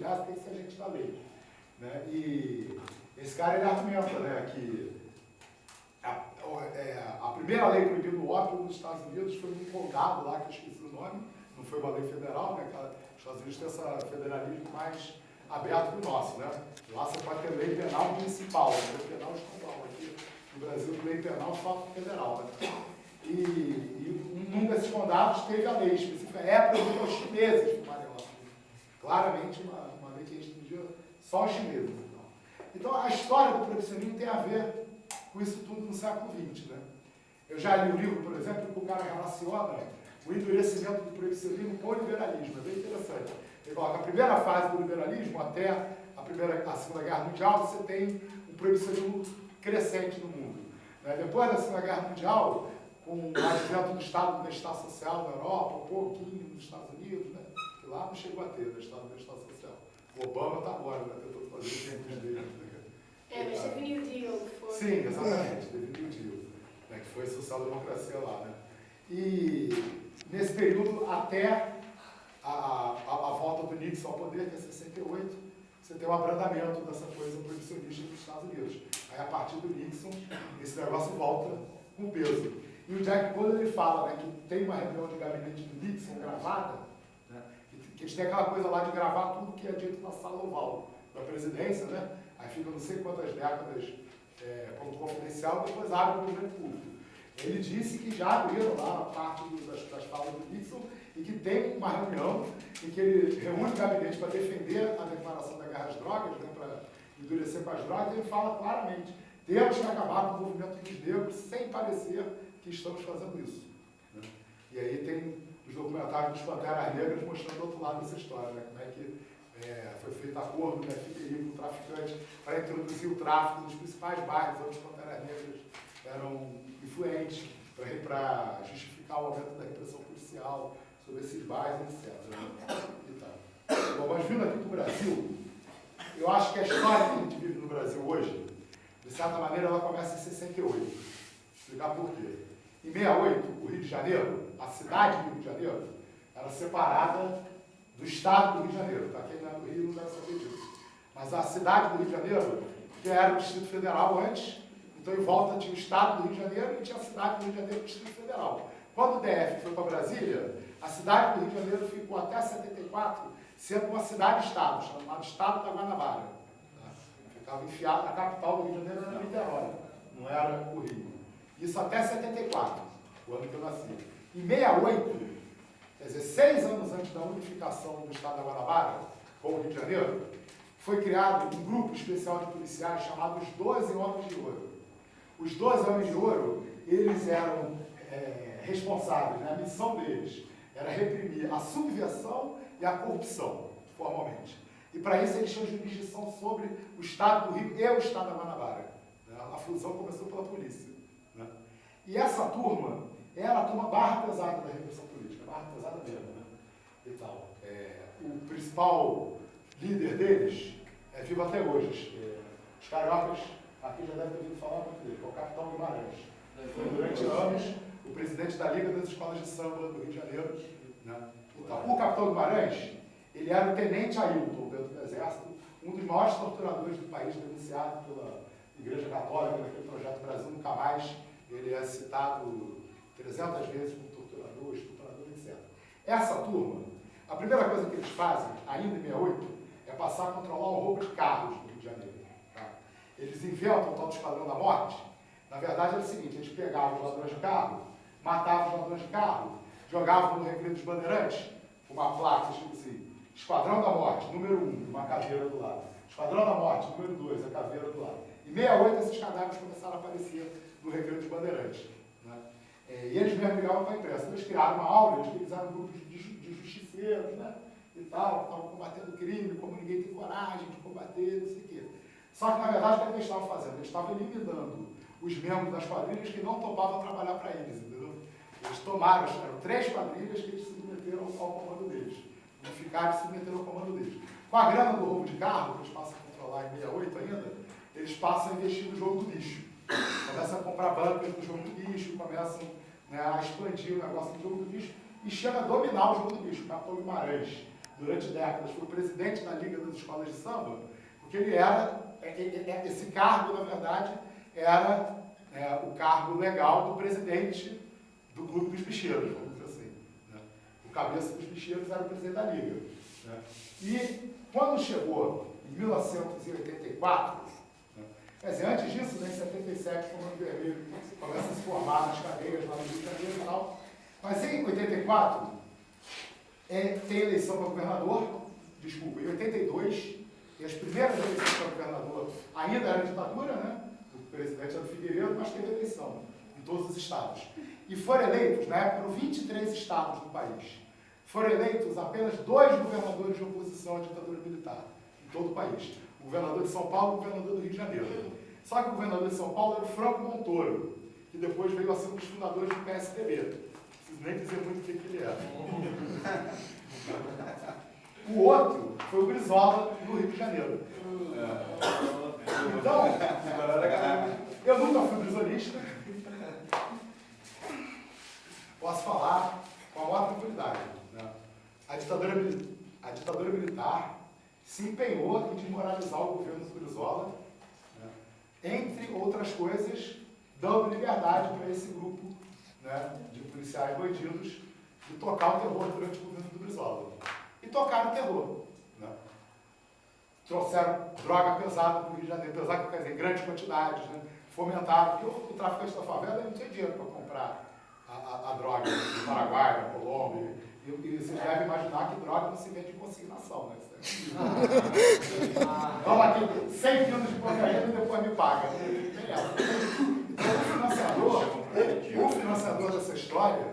aliás, tem que ser agente da lei. Né? E esse cara, ele argumenta, né, que a primeira lei proibindo o ópio nos Estados Unidos foi um condado lá, que eu esqueci o nome, não foi uma lei federal, né, que os Estados Unidos têm esse federalismo mais aberto que o nosso, né? Lá você pode ter lei penal municipal, lei penal estadual. Aqui no Brasil, lei penal só federal, né? E num desses condados teve a lei específica, proibida aos chineses fumarem ópio. Claramente uma lei que restringia só aos chineses. Então, a história do proibicionismo tem a ver com isso tudo no século XX, né? Eu já li um livro, por exemplo, que o cara relaciona o endurecimento do proibicionismo com o liberalismo. É bem interessante. Ele coloca que a primeira fase do liberalismo, até a Segunda Guerra Mundial, você tem um proibicionismo crescente no mundo. Né? Depois da Segunda Guerra Mundial, com o advento do Estado do Bem-Estar Social na Europa, um pouquinho nos Estados Unidos, né? Que lá não chegou a ter o Estado do Bem-Estar Social. O Obama está agora, né? Tentando fazer os tempos dele. Mas teve New Deal. Foi... Sim, exatamente, teve New Deal, né? Que foi social-democracia lá, né? E nesse período, até a volta do Nixon ao poder, que é 68, você tem um abrandamento dessa coisa proibicionista nos Estados Unidos. Aí, a partir do Nixon, esse negócio volta com peso. E o Jack Bowler, ele fala, né, que tem uma reunião de gabinete do Nixon gravada, né, que eles têm aquela coisa lá de gravar tudo que é dito na sala oval da presidência, né? Aí fica não sei quantas décadas como confidencial, depois abre para o grande público. Ele disse que já abriram lá parte das falas do Nixon e que tem uma reunião em que ele reúne o gabinete para defender a declaração da guerra às drogas, né, para endurecer com as drogas, e ele fala claramente: temos que acabar com o movimento dos negros sem parecer que estamos fazendo isso. Né? E aí tem os documentários dos Panteras Negras mostrando o outro lado dessa história, né? Como é que foi feito acordo, né, com o traficante para introduzir o tráfico nos principais bairros onde as Panteras Negras eram influentes, para justificar o aumento da repressão policial sobre esses bairros, etc. Bom, mas vindo aqui para o Brasil, eu acho que a história que a gente vive no Brasil hoje, de certa maneira, ela começa em 68. Vou explicar por quê. Em 68, o Rio de Janeiro, a cidade do Rio de Janeiro, era separada do estado do Rio de Janeiro. Tá? Quem não é do Rio não deve saber disso. Mas a cidade do Rio de Janeiro, que era o Distrito Federal antes, então em volta tinha o estado do Rio de Janeiro e tinha a cidade do Rio de Janeiro e o Distrito Federal. Quando o DF foi para Brasília, a cidade do Rio de Janeiro ficou até 74 sendo uma cidade-estado, chamada Estado da Guanabara. Tá? Ficava enfiado, a capital do Rio de Janeiro era Niterói, não era o Rio. Isso até 74, o ano que eu nasci. Em 68, quer dizer, 6 anos antes da unificação do Estado da Guanabara com o Rio de Janeiro, foi criado um grupo especial de policiais chamado os 12 Homens de Ouro. Os 12 Homens de Ouro, eles eram responsáveis, né? A missão deles era reprimir a subversão e a corrupção, formalmente. E para isso eles tinham jurisdição sobre o Estado do Rio e o Estado da Guanabara. Né? A fusão começou pela polícia. Né? E essa turma era a turma barra pesada da repressão política, barra pesada mesmo. Né? E tal. O principal líder deles é vivo até hoje. Os cariocas aqui já devem ter ouvido falar muito dele, que é o Capitão Guimarães. Foi durante anos o presidente da Liga das Escolas de Samba do Rio de Janeiro. Né? Então, o Capitão Guimarães, ele era o tenente Ailton dentro do Exército, um dos maiores torturadores do país, denunciado pela Igreja Católica, naquele projeto Brasil Nunca Mais. Ele é citado 300 vezes como torturador, estuprador, etc. Essa turma, a primeira coisa que eles fazem, ainda em 68, é passar a controlar o roubo de carros no Rio de Janeiro. Tá? Eles inventam o tal do Esquadrão da Morte. Na verdade, era o seguinte: eles pegavam os ladrões de carro, matavam os ladrões de carro, jogavam no Recreio dos Bandeirantes, uma placa, tipo assim, Esquadrão da Morte, número 1, uma caveira do lado. Esquadrão da Morte, número 2, a caveira do lado. Em 68, esses cadáveres começaram a aparecer no Recreio dos Bandeirantes. Né? E eles mesmo ligavam para a imprensa. Então, eles criaram uma aula, eles utilizaram grupos de justiceiros, né? E tal, que estavam combatendo o crime, como ninguém tem coragem de combater, não sei o quê. Só que, na verdade, o que eles estavam fazendo? Eles estavam eliminando os membros das quadrilhas que não topavam trabalhar para eles, entendeu? Eles tomaram, eram 3 quadrilhas que eles se submeteram ao comando deles. Unificaram e se submeteram ao comando deles. Com a grana do roubo de carro, que eles passam a controlar em 68 ainda, eles passam a investir no jogo do lixo. Começam a comprar bancas no jogo do lixo, começam, né, a expandir o negócio do jogo do lixo e chega a dominar o jogo do lixo. O Capitão Guimarães, durante décadas, foi o presidente da Liga das Escolas de Samba, porque ele era, esse cargo, na verdade, era o cargo legal do presidente do Clube dos Bicheiros, vamos dizer assim. Né? O cabeça dos bicheiros era o presidente da Liga. Né? E quando chegou em 1984, né? Quer dizer, antes disso, né, em 77, o Comando Vermelho começa a se formar nas cadeias lá no Rio de Janeiro e tal. Mas em 84, tem eleição para governador, desculpa, em 82, e as primeiras eleições para governador ainda era ditadura, né? O presidente era o Figueiredo, mas teve eleição em todos os estados. E foram eleitos, na época, 23 estados do país. Foram eleitos apenas 2 governadores de oposição à ditadura militar, em todo o país. O governador de São Paulo e o governador do Rio de Janeiro. Só que o governador de São Paulo era o Franco Montoro, que depois veio a ser um dos fundadores do PSDB. Não preciso nem dizer muito o que ele era. O outro foi o Brizola, no Rio de Janeiro. Então, eu nunca fui brizolista. Posso falar com a maior tranquilidade. Né? A ditadura militar se empenhou em desmoralizar o governo do Brizola, né? Entre outras coisas, dando liberdade para esse grupo, né, de policiais bandidos de tocar o terror durante o governo do Brizola. E tocaram o terror. Né? Trouxeram droga pesada para o Rio de Janeiro, pesada, quer dizer, em grandes quantidades, né? Fomentaram, porque o traficante da favela não tinha dinheiro para comprar a droga do Paraguai, da Colômbia. E vocês devem imaginar que droga não se vende em consignação, né? Vamos aqui, 100 quilos de cocaína e depois me paga. Então, o financiador dessa história,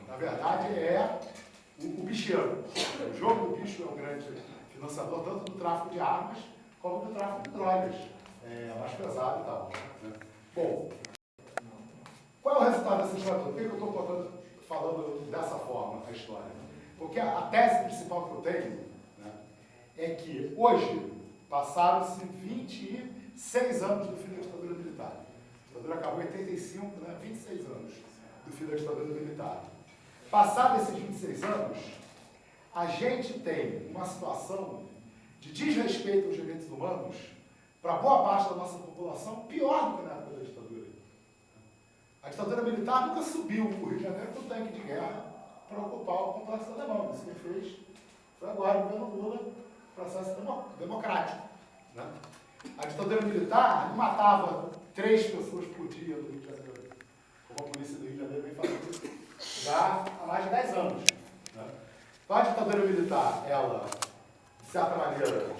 na verdade, é o bicheiro. O jogo do bicho é o grande financiador tanto do tráfico de armas como do tráfico de drogas. É mais pesado e tal. Né? Bom, qual é o resultado dessa história toda? Por que eu estou falando dessa forma a história? Porque a tese principal que eu tenho, né, é que hoje passaram-se 26 anos do fim da ditadura militar. A ditadura acabou em 85, né, 26 anos do fim da ditadura militar. Passados esses 26 anos, a gente tem uma situação de desrespeito aos direitos humanos para boa parte da nossa população pior do que na época da ditadura. A ditadura militar nunca subiu o Rio de Janeiro com tanque de guerra para ocupar o complexo alemão. Isso que fez foi agora o governo Lula, processo democrático. Né? A ditadura militar matava 3 pessoas por dia no Rio de Janeiro, como a polícia do Rio de Janeiro vem fazendo já há mais de 10 anos. Né? Então a ditadura militar, ela, de certa maneira,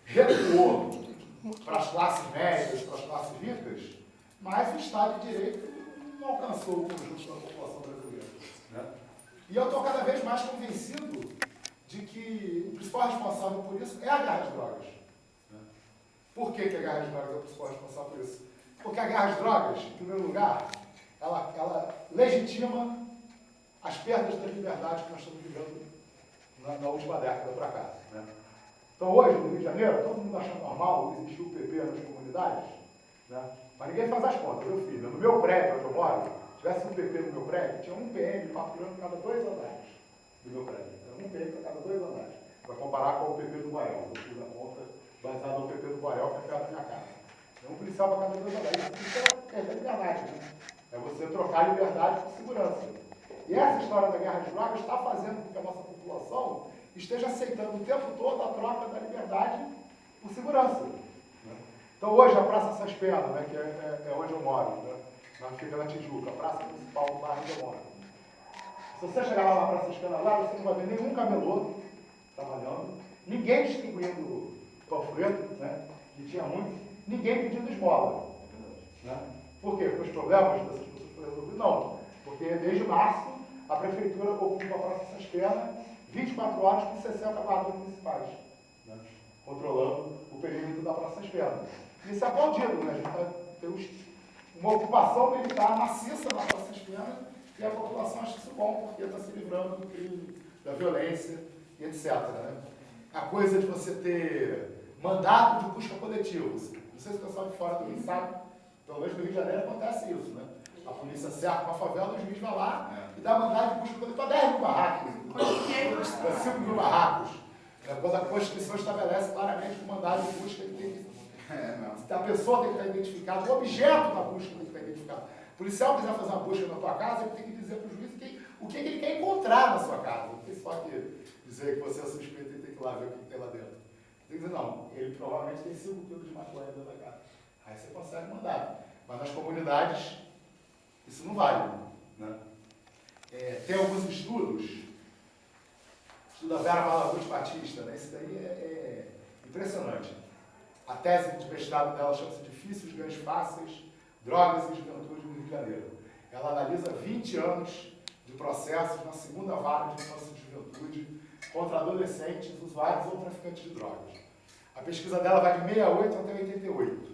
recuou para as classes médias, para as classes ricas, mas o Estado de Direito não alcançou o conjunto da população brasileira. Né? E eu estou cada vez mais convencido de que o principal responsável por isso é a guerra às drogas. Né? Por que a guerra às drogas é o principal responsável por isso? Porque a guerra às drogas, em primeiro lugar, ela legitima as perdas da liberdade que nós estamos vivendo na última década para cá. Né? Então hoje, no Rio de Janeiro, todo mundo acha normal existir o PP nas comunidades, né? Mas ninguém faz as contas, meu filho. No meu prédio, onde eu moro, se tivesse um PP no meu prédio, tinha um PM patrulhando cada 2 andares do meu prédio. Era um PM para cada 2 andares. Para comparar com o PP do Guaial. Eu fiz a conta baseada no PP do Guaial, que é perto da minha casa. É um policial para cada 2 andares. Isso é liberdade, né? É você trocar liberdade por segurança. E essa história da guerra às drogas está fazendo com que a nossa população esteja aceitando o tempo todo a troca da liberdade por segurança. Né? Então hoje a Praça Sas Pena, né, que é onde eu moro, né, fica na Tijuca, a praça principal do bairro onde eu moro. Se você chegar lá na Praça Sas Pena, lá você não vai ver nenhum camelô trabalhando, ninguém distribuindo panfleto, né, que tinha muito, ninguém pedindo esmola. Né? Por quê? Porque os problemas dessas pessoas foram resolvidos? Não. Porque desde março a prefeitura ocupa a Praça Sas Pena 24 horas com 60 guardas municipais, né? Controlando o perímetro da Praça Sas Pena. Isso é aplaudido, né? A gente tem uma ocupação militar maciça na Praça Sas Pena e a população acha isso bom, porque está se livrando do crime, da violência e etc. Né? A coisa de você ter mandato de busca coletiva. Não sei se o pessoal de fora do Rio sabe, pelo menos no Rio de Janeiro acontece isso, né? A polícia cerca uma favela, o juiz vai lá e dá mandado de busca coletiva para 10 mil barracos, para 5 mil barracos. Quando a Constituição estabelece claramente que o mandado de busca ele tem que... A pessoa tem que estar identificada, o objeto da busca tem que estar identificado. O policial quiser fazer uma busca na tua casa, ele tem que dizer para o juiz o que ele quer encontrar na sua casa. Não tem só que dizer que você é suspeito e tem que ir lá ver o que tem lá dentro. Tem que dizer, não, ele provavelmente tem 5 quilos de maconha dentro da casa. Aí você consegue mandar. Mas nas comunidades, isso não vale. Né? Tem alguns estudos, estudo da Vera Malaguti Batista, né? Isso daí é impressionante. A tese de mestrado dela chama-se Difíceis Ganhos Fáceis, Drogas e Juventude no Rio de Janeiro. Ela analisa 20 anos de processos na segunda vara de infância e juventude contra adolescentes, usuários ou traficantes de drogas. A pesquisa dela vai de 68 até 88.